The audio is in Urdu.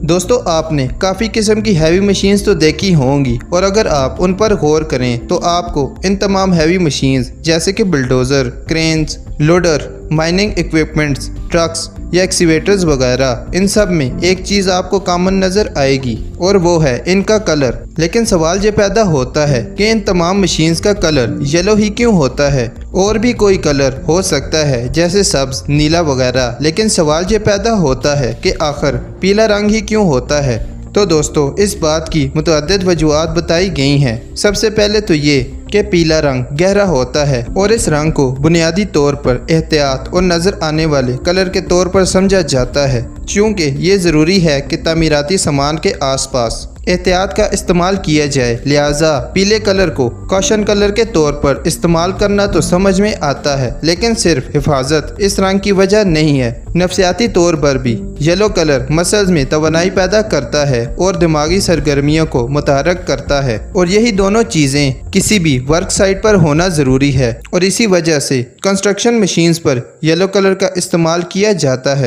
دوستو آپ نے کافی قسم کی ہیوی مشینز تو دیکھی ہوں گی، اور اگر آپ ان پر غور کریں تو آپ کو ان تمام ہیوی مشینز جیسے کہ bulldozer, cranes, loader, mining equipments, trucks یا ایکسیویٹرز وغیرہ، ان سب میں ایک چیز آپ کو کامن نظر آئے گی اور وہ ہے ان کا کلر۔ لیکن سوال یہ پیدا ہوتا ہے کہ ان تمام مشینز کا کلر یلو ہی کیوں ہوتا ہے؟ اور بھی کوئی کلر ہو سکتا ہے جیسے سبز، نیلا وغیرہ، لیکن سوال یہ پیدا ہوتا ہے کہ آخر پیلا رنگ ہی کیوں ہوتا ہے؟ تو دوستو اس بات کی متعدد وجوہات بتائی گئی ہیں۔ سب سے پہلے تو یہ کہ پیلا رنگ گہرا ہوتا ہے اور اس رنگ کو بنیادی طور پر احتیاط اور نظر آنے والے کلر کے طور پر سمجھا جاتا ہے، چونکہ یہ ضروری ہے کہ تعمیراتی سامان کے آس پاس احتیاط کا استعمال کیا جائے، لہٰذا پیلے کلر کو کوشن کلر کے طور پر استعمال کرنا تو سمجھ میں آتا ہے، لیکن صرف حفاظت اس رنگ کی وجہ نہیں ہے۔ نفسیاتی طور پر بھی یلو کلر مسلز میں توانائی پیدا کرتا ہے اور دماغی سرگرمیوں کو متحرک کرتا ہے، اور یہی دونوں چیزیں کسی بھی ورک سائٹ پر ہونا ضروری ہے، اور اسی وجہ سے کنسٹرکشن مشینز پر یلو کلر کا استعمال کیا جاتا ہے۔